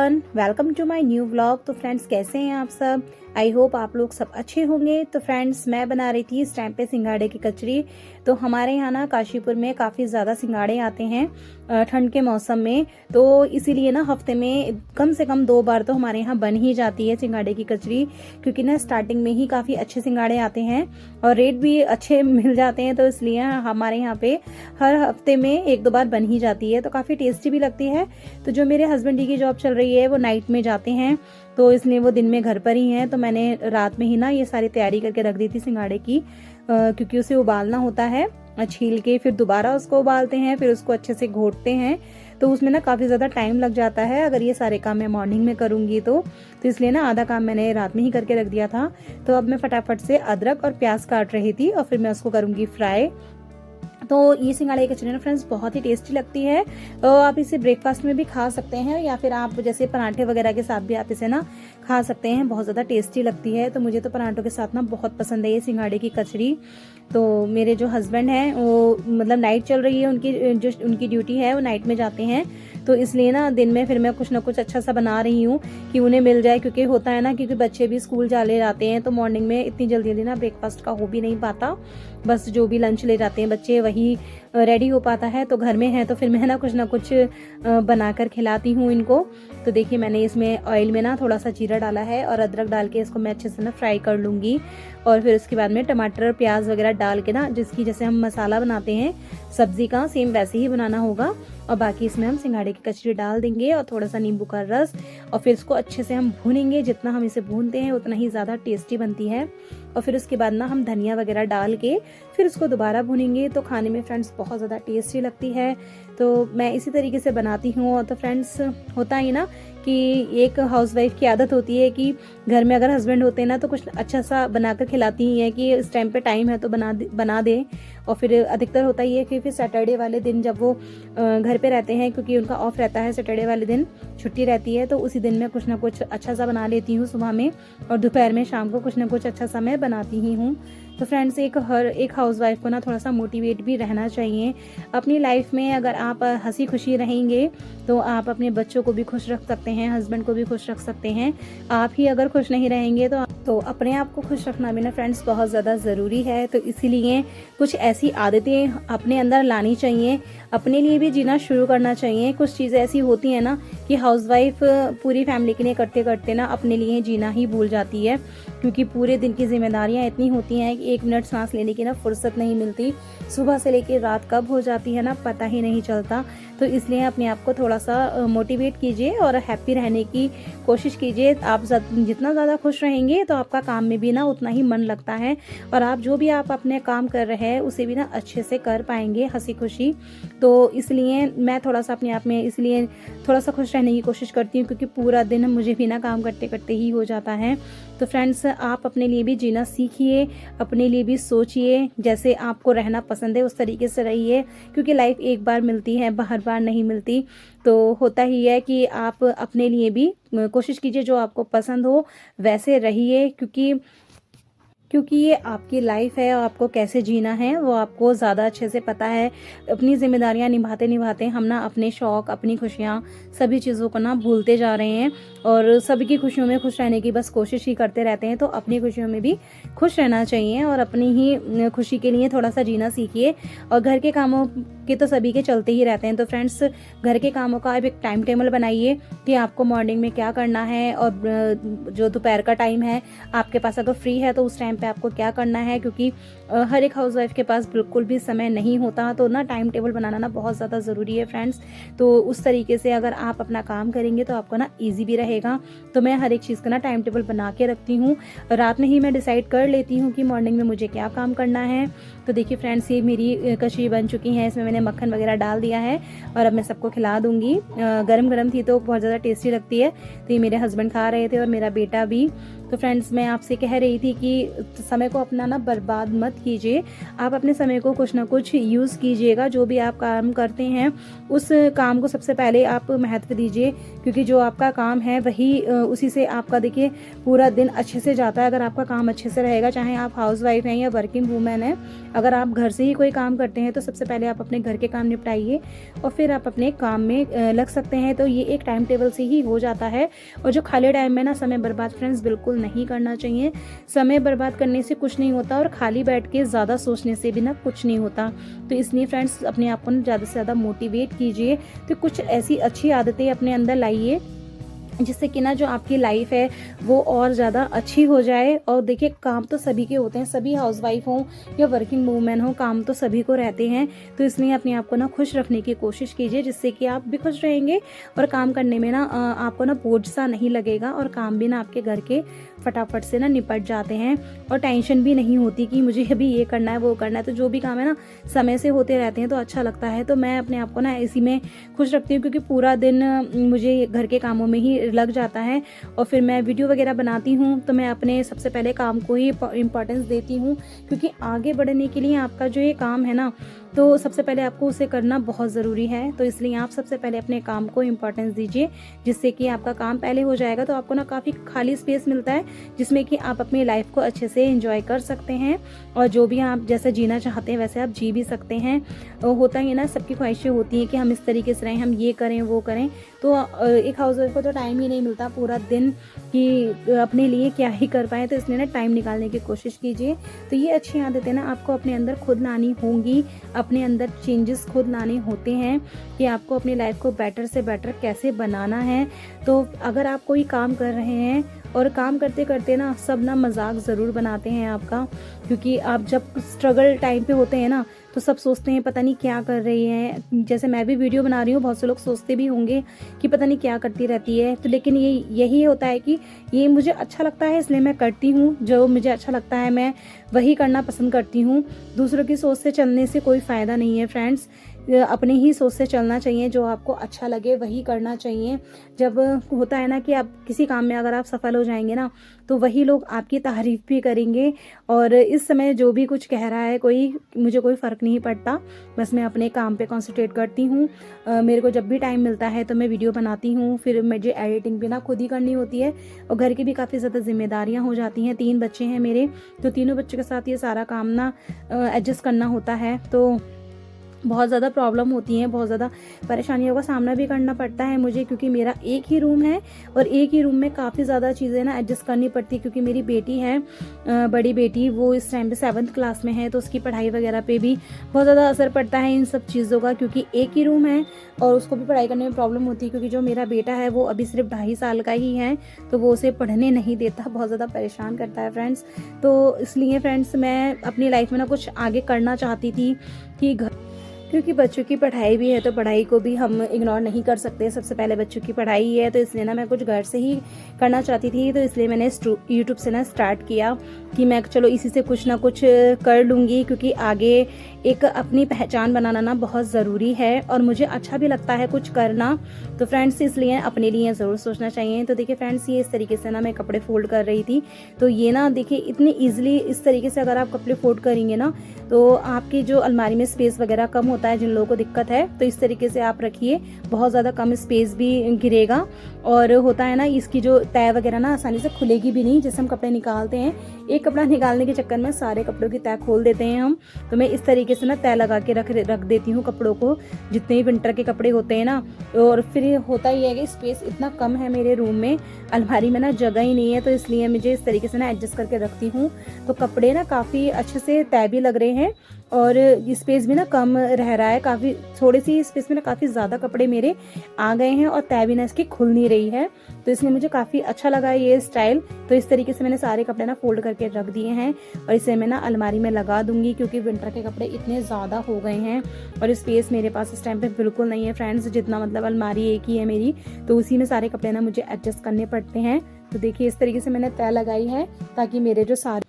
Everyone, welcome to my new vlog. तो friends, कैसे हैं आप सब? आई होप आप लोग सब अच्छे होंगे। तो फ्रेंड्स, मैं बना रही थी इस टाइम पे सिंघाड़े की कचरी। तो हमारे यहाँ ना काशीपुर में काफ़ी ज़्यादा सिंघाड़े आते हैं ठंड के मौसम में। तो इसीलिए ना हफ्ते में कम से कम 2 बार तो हमारे यहाँ बन ही जाती है सिंघाड़े की कचरी, क्योंकि ना स्टार्टिंग में ही काफ़ी अच्छे सिंघाड़े आते हैं और रेट भी अच्छे मिल जाते हैं। तो इसलिए हमारे यहाँ पे हर हफ्ते में 1-2 बार बन ही जाती है। तो काफ़ी टेस्टी भी लगती है। तो जो मेरे हस्बैंड जी की जॉब चल रही है वो नाइट में जाते हैं, तो इसलिए वो दिन में घर पर ही हैं। तो मैंने रात में ही ना ये सारी तैयारी करके रख दी थी सिंघाड़े की, क्योंकि उसे उबालना होता है, छील के फिर दोबारा उसको उबालते हैं, फिर उसको अच्छे से घोटते हैं। तो उसमें ना काफ़ी ज़्यादा टाइम लग जाता है अगर ये सारे काम मैं मॉर्निंग में करूँगी तो इसलिए ना आधा काम मैंने रात में ही करके रख दिया था। तो अब मैं फटाफट से अदरक और प्याज काट रही थी और फिर मैं उसको करूँगी फ्राई। तो ये सिंघाड़े की कचरी ना फ्रेंड्स बहुत ही टेस्टी लगती है। तो आप इसे ब्रेकफास्ट में भी खा सकते हैं या फिर आप जैसे पराठे वगैरह के साथ भी आप इसे ना खा सकते हैं। बहुत ज़्यादा टेस्टी लगती है। तो मुझे तो पराठों के साथ ना बहुत पसंद है ये सिंघाड़े की कचरी। तो मेरे जो हस्बैंड हैं वो मतलब नाइट चल रही है उनकी, जो उनकी ड्यूटी है वो नाइट में जाते हैं। तो इसलिए ना दिन में फिर मैं कुछ ना कुछ अच्छा सा बना रही हूँ कि उन्हें मिल जाए, क्योंकि होता है ना, क्योंकि बच्चे भी स्कूल ले जाते हैं तो मॉर्निंग में इतनी जल्दी जल्दी ना ब्रेकफास्ट का हो भी नहीं पाता। बस जो भी लंच ले जाते हैं बच्चे वही रेडी हो पाता है। तो घर में है तो फिर मैं ना कुछ बनाकर खिलाती हूँ इनको। तो देखिए, मैंने इसमें ऑयल में ना थोड़ा सा जीरा डाला है और अदरक डाल के इसको मैं अच्छे से ना फ्राई कर लूँगी। और फिर उसके बाद में टमाटर प्याज वगैरह डाल के ना, जिसकी जैसे हम मसाला बनाते हैं सब्जी का, सेम वैसे ही बनाना होगा। और बाकी इसमें हम सिंघाड़े की कचरी डाल देंगे और थोड़ा सा नींबू का रस, और फिर इसको अच्छे से हम भूनेंगे। जितना हम इसे भूनते हैं उतना ही ज़्यादा टेस्टी बनती है। और फिर उसके बाद ना हम धनिया वगैरह डाल के फिर उसको दोबारा भूनेंगे। तो खाने में फ्रेंड्स बहुत ज़्यादा टेस्टी लगती है। तो मैं इसी तरीके से बनाती हूँ। और तो फ्रेंड्स, होता ही ना कि एक हाउसवाइफ की आदत होती है कि घर में अगर हस्बैंड होते हैं ना तो कुछ अच्छा सा बनाकर खिलाती ही है कि इस टाइम पे टाइम है तो बना दें। और फिर अधिकतर होता ही है कि फिर सैटरडे वाले दिन जब वो घर पे रहते हैं, क्योंकि उनका ऑफ रहता है, सैटरडे वाले दिन छुट्टी रहती है, तो उसी दिन मैं कुछ ना कुछ अच्छा सा बना लेती हूँ सुबह में, और दोपहर में शाम को कुछ ना कुछ अच्छा सा मैं बनाती ही हूँ। तो फ्रेंड्स, हर एक हाउसवाइफ को ना थोड़ा सा मोटिवेट भी रहना चाहिए अपनी लाइफ में। अगर आप हंसी खुशी रहेंगे तो आप अपने बच्चों को भी खुश रख सकते हैं, हस्बैंड को भी खुश रख सकते हैं। आप ही अगर खुश नहीं रहेंगे तो अपने आप को खुश रखना भी ना फ्रेंड्स बहुत ज़्यादा ज़रूरी है। तो इसीलिए कुछ ऐसी आदतें अपने अंदर लानी चाहिए, अपने लिए भी जीना शुरू करना चाहिए। कुछ चीज़ें ऐसी होती हैं ना कि हाउसवाइफ पूरी फैमिली के लिए करते करते ना अपने लिए जीना ही भूल जाती है, क्योंकि पूरे दिन की जिम्मेदारियां इतनी होती हैं कि 1 मिनट सांस लेने की ना फुर्सत नहीं मिलती। सुबह से लेकर रात कब हो जाती है ना पता ही नहीं चलता। तो इसलिए अपने आप को थोड़ा सा मोटिवेट कीजिए और हैप्पी रहने की कोशिश कीजिए। आप जितना ज़्यादा खुश रहेंगे तो आपका काम में भी ना उतना ही मन लगता है, और आप जो भी आप अपने काम कर रहे हैं उसे भी ना अच्छे से कर पाएंगे हंसी खुशी। तो इसलिए मैं थोड़ा सा अपने आप में इसलिए थोड़ा सा खुश रहने की कोशिश करती हूँ, क्योंकि पूरा दिन मुझे भी ना काम करते करते ही हो जाता है। तो फ्रेंड्स, आप अपने लिए भी जीना सीखिए, अपने लिए भी सोचिए, जैसे आपको रहना पसंद है उस तरीके से रहिए, क्योंकि लाइफ एक बार मिलती है, हर बार नहीं मिलती। तो होता ही है कि आप अपने लिए भी कोशिश कीजिए जो आपको पसंद हो वैसे रहिए, क्योंकि ये आपकी लाइफ है और आपको कैसे जीना है वो आपको ज़्यादा अच्छे से पता है। अपनी जिम्मेदारियां निभाते निभाते हम ना अपने शौक़, अपनी खुशियां, सभी चीज़ों को ना भूलते जा रहे हैं और सभी की खुशियों में खुश रहने की बस कोशिश ही करते रहते हैं। तो अपनी खुशियों में भी खुश रहना चाहिए और अपनी ही खुशी के लिए थोड़ा सा जीना सीखिए। और घर के कामों के तो सभी के चलते ही रहते हैं। तो फ्रेंड्स, घर के कामों का आप एक टाइम टेबल बनाइए कि आपको मॉर्निंग में क्या करना है, और जो दोपहर का टाइम है आपके पास अगर फ्री है तो उस टाइम पे आपको क्या करना है, क्योंकि हर एक हाउसवाइफ के पास बिल्कुल भी समय नहीं होता। तो ना टाइम टेबल बनाना ना बहुत ज़्यादा ज़रूरी है फ्रेंड्स। तो उस तरीके से अगर आप अपना काम करेंगे तो आपको ना ईजी भी रहेगा। तो मैं हर एक चीज़ का ना टाइम टेबल बना के रखती हूँ, रात में ही मैं डिसाइड कर लेती हूँ कि मॉर्निंग में मुझे क्या काम करना है। तो देखिए फ्रेंड्स, ये मेरी कचरी बन चुकी है, इसमें मैंने मक्खन वगैरह डाल दिया है और अब मैं सबको खिला दूंगी। गरम गरम थी तो बहुत ज़्यादा टेस्टी लगती है। तो ये मेरे हस्बैंड खा रहे थे और मेरा बेटा भी। तो फ्रेंड्स मैं आपसे कह रही थी कि समय को अपना ना बर्बाद मत कीजिए, आप अपने समय को कुछ ना कुछ यूज़ कीजिएगा। जो भी आप काम करते हैं उस काम को सबसे पहले आप महत्व दीजिए, क्योंकि जो आपका काम है वही उसी से आपका देखिए पूरा दिन अच्छे से जाता है। अगर आपका काम अच्छे से रहेगा, चाहे आप हाउसवाइफ हैं या वर्किंग वूमेन हैं, अगर आप घर से ही कोई काम करते हैं तो सबसे पहले आप अपने घर के काम निपटाइए और फिर आप अपने काम में लग सकते हैं। तो ये एक टाइम टेबल से ही हो जाता है। और जो खाली टाइम में ना समय बर्बाद फ्रेंड्स बिल्कुल नहीं करना चाहिए। समय बर्बाद करने से कुछ नहीं होता और खाली बैठ के ज़्यादा सोचने से भी ना कुछ नहीं होता। तो इसलिए फ्रेंड्स अपने आप को ज़्यादा से ज़्यादा मोटिवेट कीजिए, तो कुछ ऐसी अच्छी आदतें अपने अंदर लाइए जिससे कि ना जो आपकी लाइफ है वो और ज़्यादा अच्छी हो जाए। और देखिए काम तो सभी के होते हैं, सभी हाउसवाइफ हों या वर्किंग वूमेन हो, काम तो सभी को रहते हैं। तो इसलिए अपने आप को ना खुश रखने की कोशिश कीजिए, जिससे कि आप भी खुश रहेंगे और काम करने में ना आपको ना बोझ सा नहीं लगेगा और काम भी ना आपके घर के फटाफट से ना निपट जाते हैं और टेंशन भी नहीं होती कि मुझे अभी ये करना है वो करना है। तो जो भी काम है ना समय से होते रहते हैं तो अच्छा लगता है। तो मैं अपने आप को ना इसी में खुश रखती हूँ, क्योंकि पूरा दिन मुझे घर के कामों में ही लग जाता है और फिर मैं वीडियो वगैरह बनाती हूँ तो मैं अपने सबसे पहले काम को ही इम्पोर्टेंस देती हूँ, क्योंकि आगे बढ़ने के लिए आपका जो ये काम है ना तो सबसे पहले आपको उसे करना बहुत ज़रूरी है। तो इसलिए आप सबसे पहले अपने काम को इम्पोर्टेंस दीजिए, जिससे कि आपका काम पहले हो जाएगा तो आपको ना काफ़ी खाली स्पेस मिलता है, जिसमें कि आप अपनी लाइफ को अच्छे से एंजॉय कर सकते हैं और जो भी आप जैसे जीना चाहते हैं वैसे आप जी भी सकते हैं। होता ही ना, सबकी ख्वाहिशें होती हैं कि हम इस तरीके से रहें, हम ये करें वो करें। तो एक हाउसवाइफ को तो टाइम ही नहीं मिलता पूरा दिन कि अपने लिए क्या ही कर पाए। तो इसलिए ना टाइम निकालने की कोशिश कीजिए। तो ये अच्छी आदतें ना आपको अपने अंदर खुद लानी होंगी, अपने अंदर चेंजेस खुद लाने होते हैं कि आपको अपनी लाइफ को बेटर से बेटर कैसे बनाना है। तो अगर आप कोई काम कर रहे हैं और काम करते करते ना सब ना मजाक ज़रूर बनाते हैं आपका, क्योंकि आप जब स्ट्रगल टाइम पे होते हैं ना तो सब सोचते हैं पता नहीं क्या कर रही है। जैसे मैं भी वीडियो बना रही हूँ, बहुत से लोग सोचते भी होंगे कि पता नहीं क्या करती रहती है। तो लेकिन यही होता है कि ये मुझे अच्छा लगता है इसलिए मैं करती हूँ, जो मुझे अच्छा लगता है मैं वही करना पसंद करती हूँ। दूसरों की सोच से चलने से कोई फ़ायदा नहीं है फ्रेंड्स, अपने ही सोच से चलना चाहिए, जो आपको अच्छा लगे वही करना चाहिए। जब होता है ना कि आप किसी काम में अगर आप सफल हो जाएंगे ना तो वही लोग आपकी तारीफ़ भी करेंगे। और इस समय जो भी कुछ कह रहा है मुझे कोई फ़र्क नहीं पड़ता, बस मैं अपने काम पे कंसंट्रेट करती हूँ। मेरे को जब भी टाइम मिलता है तो मैं वीडियो बनाती हूँ, फिर मुझे एडिटिंग भी ना खुद ही करनी होती है और घर की भी काफ़ी ज़्यादा जिम्मेदारियाँ हो जाती हैं। 3 बच्चे हैं मेरे, तो तीनों बच्चों के साथ ये सारा काम ना एडजस्ट करना होता है। तो बहुत ज़्यादा प्रॉब्लम होती है, बहुत ज़्यादा परेशानियों का सामना भी करना पड़ता है मुझे, क्योंकि मेरा एक ही रूम है और एक ही रूम में काफ़ी ज़्यादा चीज़ें ना एडजस्ट करनी पड़ती है। क्योंकि मेरी बेटी है, बड़ी बेटी, वो इस टाइम पे 7th क्लास में है, तो उसकी पढ़ाई वगैरह पे भी बहुत ज़्यादा असर पड़ता है इन सब चीज़ों का, क्योंकि एक ही रूम है और उसको भी पढ़ाई करने में प्रॉब्लम होती है। क्योंकि जो मेरा बेटा है वो अभी सिर्फ 2.5 साल का ही है, तो वो उसे पढ़ने नहीं देता, बहुत ज़्यादा परेशान करता है फ्रेंड्स। तो इसलिए फ्रेंड्स मैं अपनी लाइफ में ना कुछ आगे करना चाहती थी कि क्योंकि बच्चों की पढ़ाई भी है तो पढ़ाई को भी हम इग्नोर नहीं कर सकते। सबसे पहले बच्चों की पढ़ाई है, तो इसलिए ना मैं कुछ घर से ही करना चाहती थी। तो इसलिए मैंने यूट्यूब से ना स्टार्ट किया कि मैं चलो इसी से कुछ ना कुछ कर लूँगी, क्योंकि आगे एक अपनी पहचान बनाना ना बहुत ज़रूरी है और मुझे अच्छा भी लगता है कुछ करना। तो फ्रेंड्स इसलिए अपने लिए ज़रूर सोचना चाहिए। तो देखिए फ्रेंड्स, ये इस तरीके से ना मैं कपड़े फोल्ड कर रही थी। तो ये ना देखिए इतनी ईजिली इस तरीके से अगर आप कपड़े फोल्ड करेंगे ना तो आपकी जो अलमारी में स्पेस वगैरह कम होता है, जिन लोगों को दिक्कत है तो इस तरीके से आप रखिए, बहुत ज़्यादा कम स्पेस भी गिरेगा। और होता है ना इसकी जो तय वगैरह ना आसानी से खुलेगी भी नहीं। जैसे हम कपड़े निकालते हैं, एक कपड़ा निकालने के चक्कर में सारे कपड़ों की तय खोल देते हैं हम। तो मैं इस तरीके से ना तय लगा के रख देती हूँ कपड़ों को, जितने भी विंटर के कपड़े होते हैं ना। और फिर होता ही है कि स्पेस इतना कम है मेरे रूम में, अलमारी में ना जगह ही नहीं है, तो इसलिए मुझे इस तरीके से ना एडजस्ट करके रखती हूँ। तो कपड़े ना काफ़ी अच्छे से तय भी लग रहे हैं और स्पेस भी ना कम रह रहा है, काफ़ी थोड़ी सी स्पेस में ना काफ़ी ज़्यादा कपड़े मेरे आ गए हैं और तय भी ना इसकी खुल नहीं रही है। तो इसलिए मुझे काफ़ी अच्छा लगा ये स्टाइल। तो इस तरीके से मैंने सारे कपड़े ना फोल्ड करके रख दिए हैं और इसे मैं ना अलमारी में लगा दूंगी, क्योंकि विंटर के कपड़े इतने ज़्यादा हो गए हैं और स्पेस मेरे पास इस टाइम पे बिल्कुल नहीं है फ्रेंड्स। जितना मतलब अलमारी एक ही है मेरी, तो उसी में सारे कपड़े ना मुझे एडजस्ट करने पड़ते हैं। तो देखिए इस तरीके से मैंने तय लगाई है ताकि मेरे जो सारे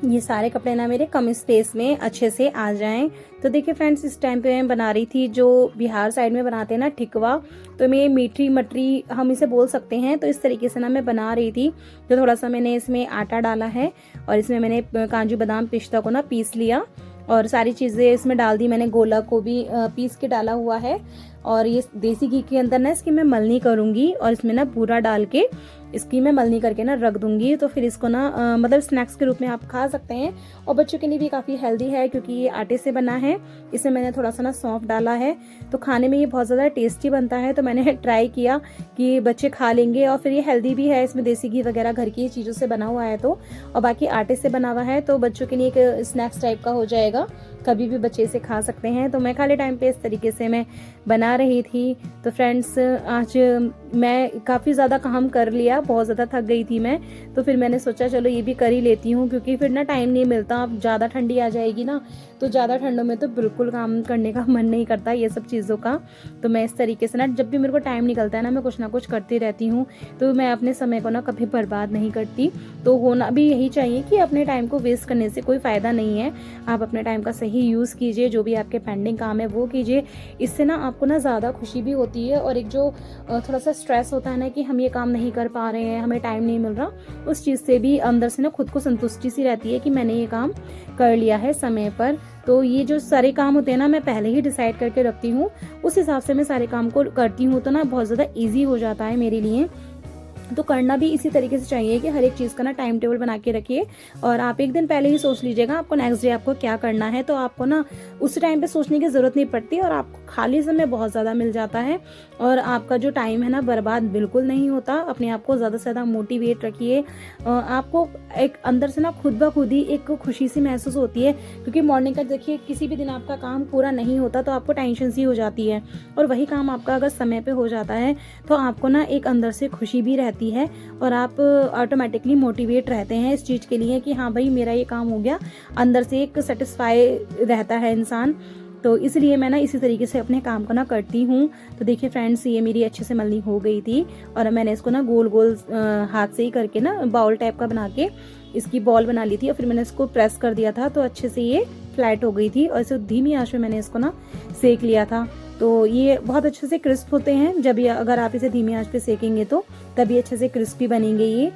ये सारे कपड़े ना मेरे कम स्पेस में अच्छे से आ जाएं। तो देखिए फ्रेंड्स, इस टाइम पे मैं बना रही थी जो बिहार साइड में बनाते हैं ना ठिकवा, तो मैं मीठी मटरी हम इसे बोल सकते हैं। तो इस तरीके से ना मैं बना रही थी। तो थोड़ा सा मैंने इसमें आटा डाला है और इसमें मैंने काजू बादाम पिस्ता को ना पीस लिया और सारी चीज़ें इसमें डाल दी मैंने। गोला को भी पीस के डाला हुआ है और ये देसी घी के अंदर ना इसकी मैं मलनी करूंगी और इसमें ना बूरा डाल के इसकी मैं मलनी करके ना रख दूंगी। तो फिर इसको ना मतलब स्नैक्स के रूप में आप खा सकते हैं और बच्चों के लिए भी काफ़ी हेल्दी है क्योंकि ये आटे से बना है। इसमें मैंने थोड़ा सा ना सौंफ डाला है, तो खाने में ये बहुत ज़्यादा टेस्टी बनता है। तो मैंने ट्राई किया कि बच्चे खा लेंगे और फिर ये हेल्दी भी है, इसमें देसी घी वगैरह घर की चीज़ों से बना हुआ है तो, और बाकी आटे से बना हुआ है, तो बच्चों के लिए एक स्नैक्स टाइप का हो जाएगा, कभी भी बच्चे इसे खा सकते हैं। तो मैं खाली टाइम पे इस तरीके से मैं बना रही थी। तो फ्रेंड्स, आज मैं काफ़ी ज़्यादा काम कर लिया, बहुत ज़्यादा थक गई थी मैं, तो फिर मैंने सोचा चलो ये भी कर ही लेती हूँ क्योंकि फिर ना टाइम नहीं मिलता। अब ज़्यादा ठंडी आ जाएगी ना, तो ज़्यादा ठंडों में तो बिल्कुल काम करने का मन नहीं करता ये सब चीज़ों का। तो मैं इस तरीके से ना जब भी मेरे को टाइम निकलता है ना, मैं कुछ ना कुछ करती रहती हूँ। तो मैं अपने समय को ना कभी बर्बाद नहीं करती। तो होना भी यही चाहिए कि अपने टाइम को वेस्ट करने से कोई फ़ायदा नहीं है। आप अपने टाइम का सही यूज़ कीजिए, जो भी आपके पेंडिंग काम है वो कीजिए। इससे ना आपको ना ज़्यादा खुशी भी होती है और एक जो थोड़ा सा स्ट्रेस होता है ना कि हम ये काम नहीं कर पा रहे हैं, हमें टाइम नहीं मिल रहा, उस चीज़ से भी अंदर से ना खुद को संतुष्टि सी रहती है कि मैंने ये काम कर लिया है समय पर। तो ये जो सारे काम होते हैं ना, मैं पहले ही डिसाइड करके रखती हूँ, उस हिसाब से मैं सारे काम को करती हूँ, तो ना बहुत ज़्यादा ईजी हो जाता है मेरे लिए। तो करना भी इसी तरीके से चाहिए कि हर एक चीज़ का ना टाइम टेबल बना के रखिए और आप एक दिन पहले ही सोच लीजिएगा आपको नेक्स्ट डे आपको क्या करना है। तो आपको ना उस टाइम पे सोचने की ज़रूरत नहीं पड़ती और आपको खाली समय बहुत ज़्यादा मिल जाता है और आपका जो टाइम है ना बर्बाद बिल्कुल नहीं होता। अपने आप को ज़्यादा से ज़्यादा मोटिवेट रखिए। आपको एक अंदर से ना खुद ब खुद ही एक खुशी सी महसूस होती है क्योंकि मॉर्निंग का देखिए किसी भी दिन आपका काम पूरा नहीं होता तो आपको टेंशन सी हो जाती है और वही काम आपका अगर समय पे हो जाता है तो आपको ना एक अंदर से खुशी भी रहती है और आप ऑटोमेटिकली मोटिवेट रहते हैं इस चीज़ के लिए कि हाँ भाई मेरा ये काम हो गया। अंदर से एक सेटिस्फाई रहता है इंसान। तो इसलिए मैं ना इसी तरीके से अपने काम को ना करती हूँ। तो देखिए फ्रेंड्स, ये मेरी अच्छे से मलनी हो गई थी और मैंने इसको ना गोल गोल हाथ से ही करके ना बाउल टाइप का बना के इसकी बॉल बना ली थी और फिर मैंने इसको प्रेस कर दिया था तो अच्छे से ये फ्लैट हो गई थी और इसे धीमी आंच में मैंने इसको ना सेक लिया था। तो ये बहुत अच्छे से क्रिस्प होते हैं जब ये अगर आप इसे धीमी आंच पे सेकेंगे तो तभी अच्छे से क्रिस्पी बनेंगे ये।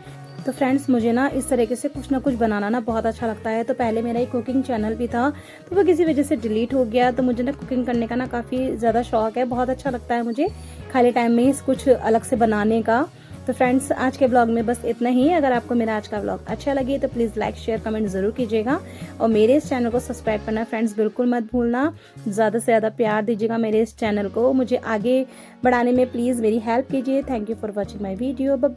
तो फ्रेंड्स, मुझे ना इस तरीके से कुछ ना कुछ बनाना ना बहुत अच्छा लगता है। तो पहले मेरा एक कुकिंग चैनल भी था तो वो किसी वजह से डिलीट हो गया। तो मुझे ना कुकिंग करने का ना काफ़ी ज़्यादा शौक है, बहुत अच्छा लगता है मुझे खाली टाइम में कुछ अलग से बनाने का। तो फ्रेंड्स, आज के ब्लॉग में बस इतना ही। अगर आपको मेरा आज का ब्लॉग अच्छा लगे तो प्लीज़ लाइक शेयर कमेंट ज़रूर कीजिएगा और मेरे इस चैनल को सब्सक्राइब करना फ्रेंड्स बिल्कुल मत भूलना। ज़्यादा से ज़्यादा प्यार दीजिएगा मेरे इस चैनल को, मुझे आगे बढ़ाने में प्लीज़ मेरी हेल्प कीजिए। Thank you for watching my video. Bye bye.